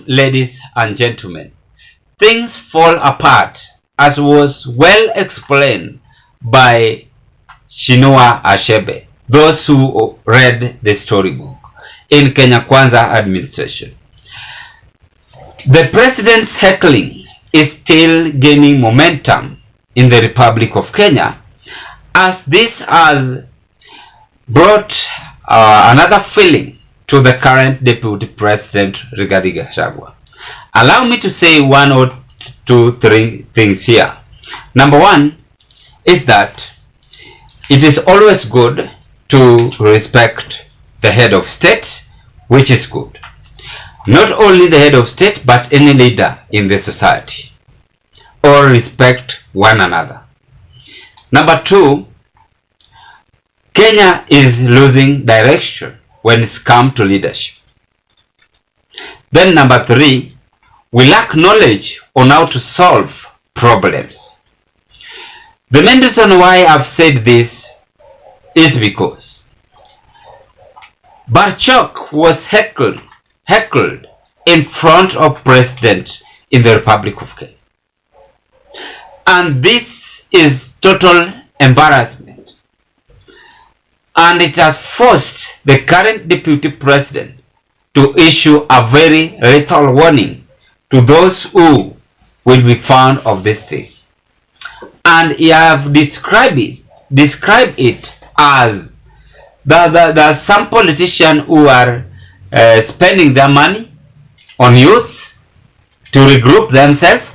Ladies and gentlemen, things fall apart as was well explained by Chinua Achebe, those who read the storybook in Kenya Kwanza administration. The president's heckling is still gaining momentum in the Republic of Kenya, as this has brought another feeling to the current Deputy President Rigathi Gachagua. Allow me to say one or three things here. Number one is that it is always good to respect the head of state, which is good. Not only the head of state, but any leader in the society. All respect one another. Number two, Kenya is losing direction when it's come to leadership. Then number three, we lack knowledge on how to solve problems. The main reason why I've said this is because Barchok was heckled in front of President in the Republic of Kenya. And this is total embarrassment. And it has forced the current Deputy President to issue a very lethal warning to those who will be found of this thing. And he have described it as there are some politicians who are spending their money on youths to regroup themselves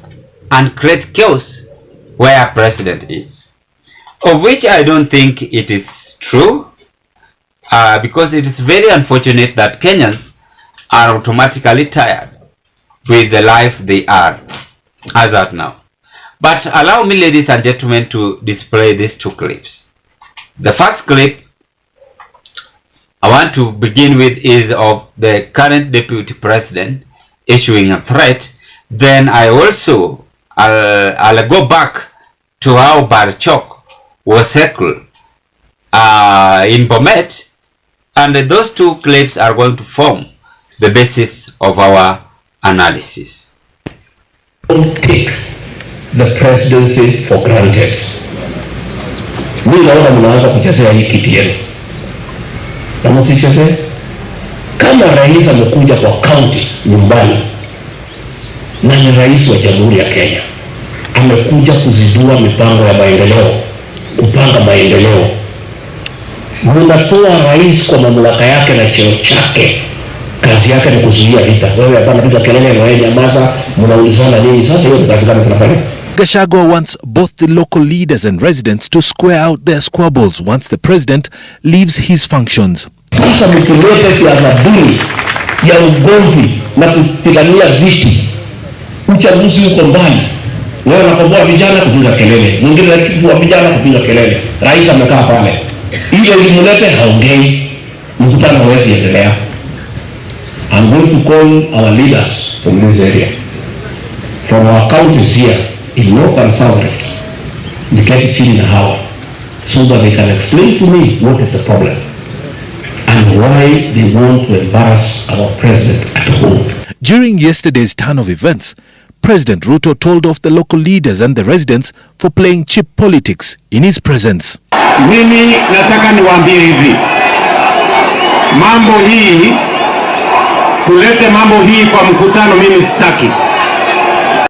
and create chaos where a president is. Of which I don't think it is true, because it is very unfortunate that Kenyans are automatically tired with the life they are as at now. But allow me, ladies and gentlemen, to display these two clips. The first clip I want to begin with is of the current Deputy President issuing a threat. Then I also I'll go back to how Barchok was heckled in Bomet, and those two clips are going to form the basis of our analysis. Don't take the presidency for granted. Mimi naona mnaanza kuchezea hii kiti yenu. Na msicheze. Kama rais amekuja kwa county nyumbani na ni rais wa Jamhuri ya Kenya, amekuja kuzindua mipango ya maendeleo, kupanga maendeleo. Mnatoa rais kwa mamlaka yake na cheo chake. Kazi yake ni kuzuia vita. Wewe hapana piga kelele na wewe nyamaza, mnaulizana nini? Sasa hiyo kazi gani tunafanya? Gachagua wants both the local leaders and residents to square out their squabbles once the president leaves his functions. Sasa mkileta siasa duni ya ugomvi na kupigania viti, uchaguzi uko mbali. Wewe unakomboa vijana kupiga kelele, mwingine anakifua vijana kupiga kelele. Rais amekaa pale. Ile ilimlete haongei, mkutano hawezi endelea. I'm going to call our leaders from this area, from our counties here in North and South Rift, niketi chini na hawa, so that they can explain to me what is the problem and why they want to embarrass our president at home. During yesterday's turn of events, President Ruto told off the local leaders and the residents for playing cheap politics in his presence. Mimi nataka niwaambie hivi, mambo hii, kulete mambo hii kwa mkutano mimi sitaki.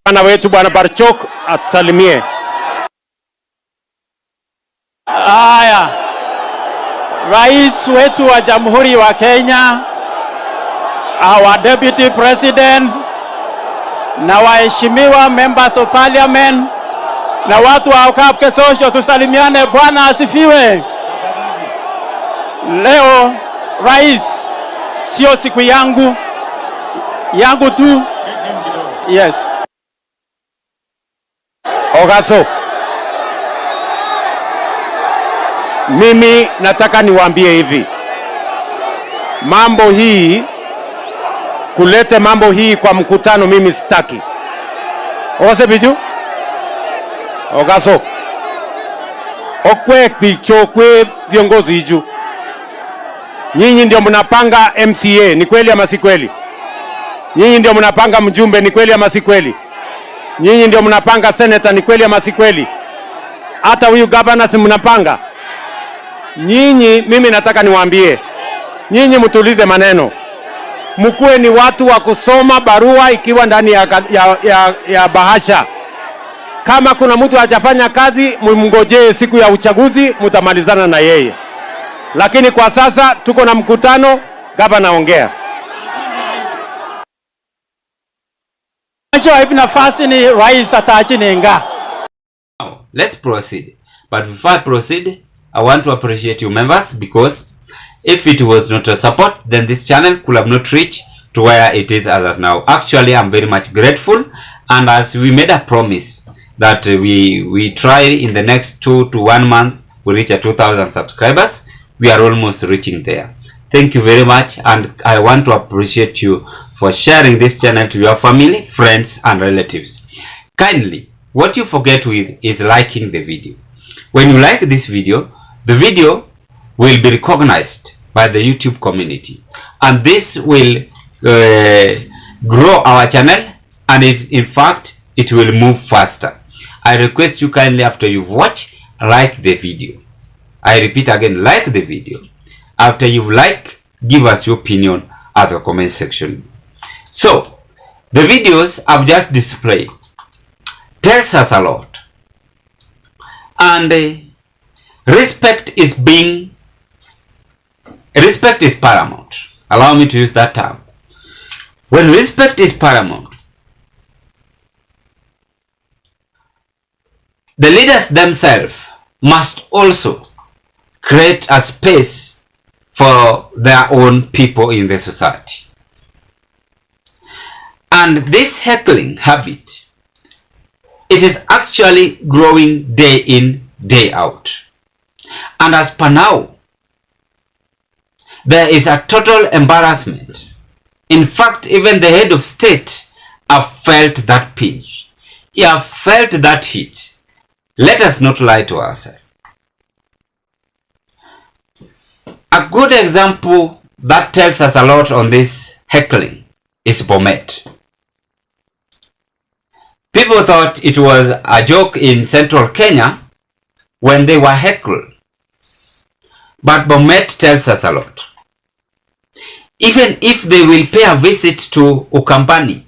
Bwana wetu Bwana Barchok atusalimie. Haya, rais wetu wa Jamhuri wa Kenya, our deputy president, na waheshimiwa members of parliament, na watu wa Ukapke Social, tusalimiane. Bwana asifiwe. Leo rais, sio siku yangu tu. Yes. Ogaso, mimi nataka niwaambie hivi, mambo hii, kulete mambo hii kwa mkutano mimi sitaki. Ose biju? Ogaso, okwe picho kwe viongozi hiju. Nyinyi ndio mnapanga MCA, ni kweli ama si kweli? Nyinyi ndio mnapanga mjumbe, ni kweli ama si kweli? Nyinyi ndio mnapanga senator, ni kweli ama si kweli? Hata huyu governor si mnapanga? Nyinyi, mimi nataka niwaambie, nyinyi mtulize maneno. Mkuwe ni watu wa kusoma barua ikiwa ndani ya bahasha. Kama kuna mtu hajafanya kazi, mngojee siku ya uchaguzi, mtamalizana na yeye. Lakini kwa sasa tuko na mkutano, gavana ongea. Nafasi ni rais atachinenga. Now, let's proceed. But before I proceed, I want to appreciate you members, because if it was not a support, then this channel could have not reached to where it is as of now. Actually, I'm very much grateful, and as we made a promise that we try in the next 2 to 1 month we reach a 2,000 subscribers, we are almost reaching there. Thank you very much, and I want to appreciate you for sharing this channel to your family, friends and relatives. Kindly, what you forget with is liking the video. When you like this video, the video will be recognized by the YouTube community, and this will grow our channel, and in fact it will move faster. I request you kindly, after you've watched, like the video. I repeat again, like the video. After you've liked, give us your opinion at the comment section. So the videos I've just displayed tells us a lot, and respect is paramount. Allow me to use that term. When respect is paramount, the leaders themselves must also create a space for their own people in the society. And this heckling habit, it is actually growing day in, day out. And as per now, there is a total embarrassment. In fact, even the head of state have felt that pinch. He have felt that heat. Let us not lie to ourselves. A good example that tells us a lot on this heckling is Bomet. People thought it was a joke in central Kenya when they were heckled. But Bomet tells us a lot. Even if they will pay a visit to Ukambani,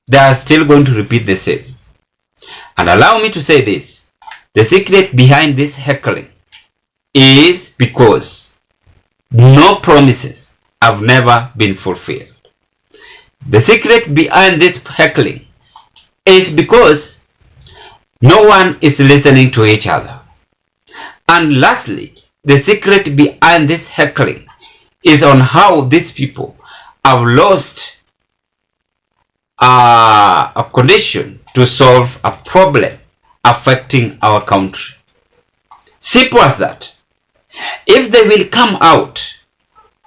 they are still going to repeat the same. And allow me to say this. The secret behind this heckling is because no promises have never been fulfilled. The secret behind this heckling is because no one is listening to each other. And lastly, the secret behind this heckling is on how these people have lost a condition to solve a problem affecting our country. Simple as that. If they will come out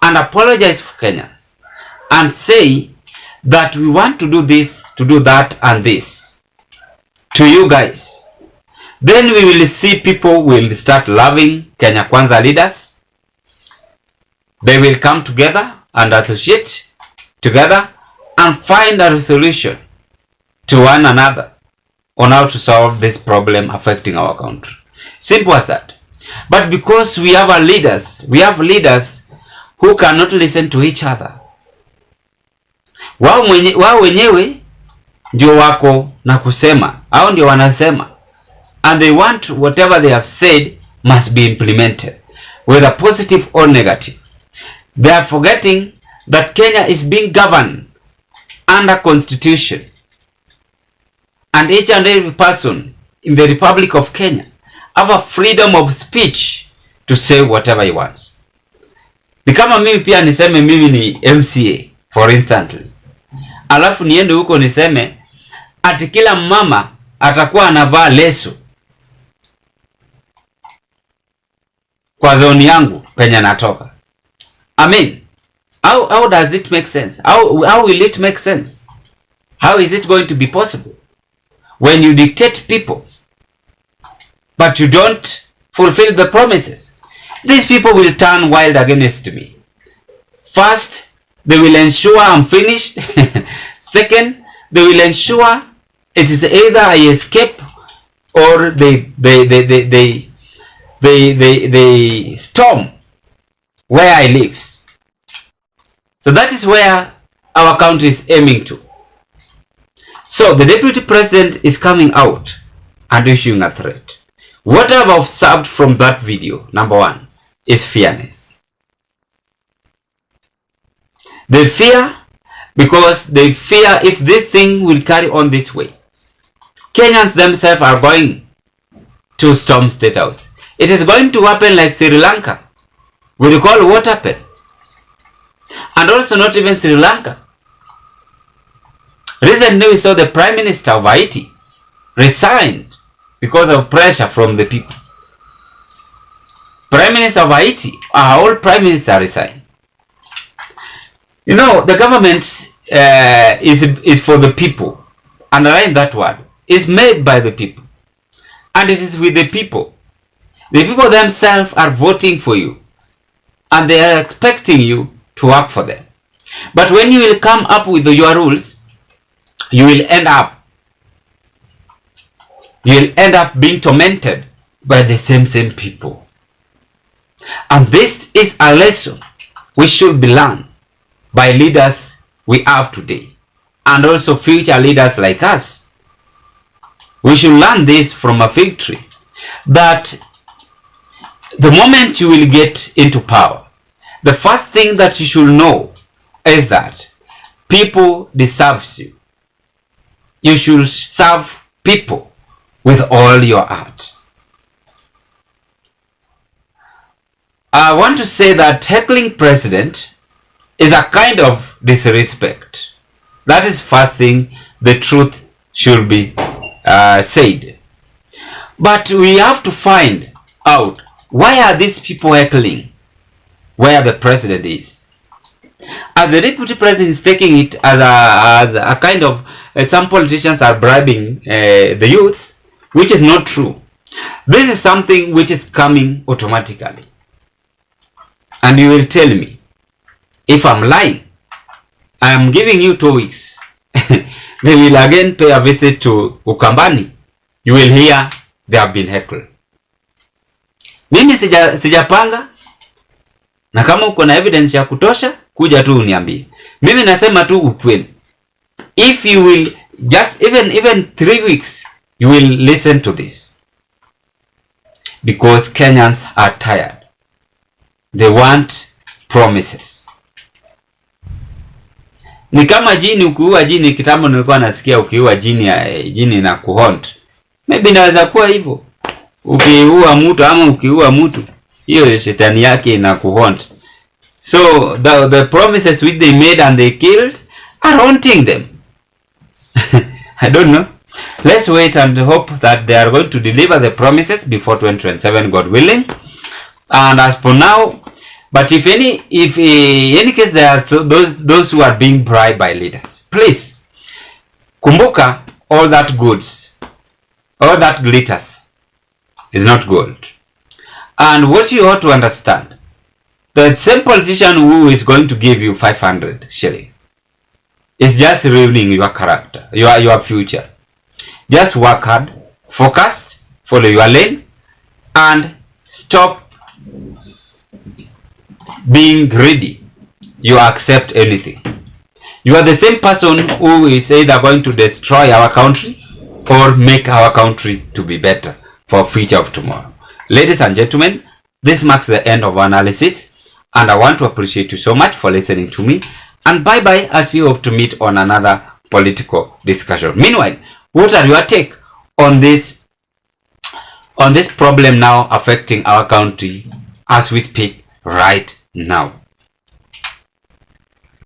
and apologize for Kenyans and say that we want to do this, to do that and this to you guys, then we will see people will start loving Kenya Kwanza leaders. They will come together and associate together and find a resolution to one another on how to solve this problem affecting our country. Simple as that. But because we have leaders who cannot listen to each other. Wao wenyewe ndio wako na kusema, hao ndio wanasema, and they want whatever they have said must be implemented, whether positive or negative. They are forgetting that Kenya is being governed under constitution, and each and every person in the Republic of Kenya have a freedom of speech to say whatever he wants. Ni kama mimi pia niseme mimi ni MCA for instantly, alafu niende huko niseme ati kila mama atakuwa anavaa leso kwa zoni yangu penye natoka. I mean, how does it make sense? How will it make sense? How is it going to be possible when you dictate people but you don't fulfill the promises? These people will turn wild against me. First, they will ensure I'm finished. Second, they will ensure it is either I escape or they storm where I live. So that is where our country is aiming to. So the deputy president is coming out and issuing a threat. What I've observed from that video, number one, is fairness. They fear because they fear if this thing will carry on this way, Kenyans themselves are going to storm State House. It is going to happen like Sri Lanka. We recall what happened. And also not even Sri Lanka. Recently we saw the Prime Minister of Haiti resigned because of pressure from the people. Prime Minister of Haiti, our old Prime Minister resigned. You know, the government is for the people. Underline that word. It's made by the people. And it is with the people. The people themselves are voting for you. And they are expecting you to work for them. But when you will come up with your rules, you will end up being tormented by the same people. And this is a lesson we should be learned by leaders we have today, and also future leaders like us. We should learn this from a victory, that the moment you will get into power, the first thing that you should know is that people deserve you. You should serve people with all your heart. I want to say that heckling president is a kind of disrespect. That is first thing, the truth should be said. But we have to find out, why are these people heckling where the president is? As the deputy president is taking it as a kind of, some politicians are bribing the youth, which is not true. This is something which is coming automatically. And you will tell me if I'm lying. I am giving you 2 weeks. They will again pay a visit to Ukambani. You will hear they have been heckled. Mimi sijapanga, na kama uko na evidence ya kutosha, kuja tu uniambie. Mimi nasema tu ukweli. If you will just even 3 weeks, you will listen to this. Because Kenyans are tired. They want promises. Ni kama jini, ukiua jini, kitambo nilikuwa nasikia ukiua jini na kuhaunt. Maybe inaweza kuwa hivyo. Ukiua mtu ama ukiua mtu, hiyo shetani yake ina kuhaunt. So the promises which they made and they killed are haunting them. I don't know. Let's wait and hope that they are going to deliver the promises before 2027, God willing. And as for now, but if any case there are those who are being bribed by leaders, please kumbuka, all that goods, all that glitters is not gold. And what you ought to understand, the same politician who is going to give you 500 shillings is just ruining your character, your future. Just work hard, focus, follow your lane, and stop being greedy. You accept anything. You are the same person who is either going to destroy our country or make our country to be better for future of tomorrow. Ladies and gentlemen, this marks the end of our analysis, and I want to appreciate you so much for listening to me, and bye bye, as you hope to meet on another political discussion. Meanwhile, what are your take on this problem now affecting our country as we speak right now?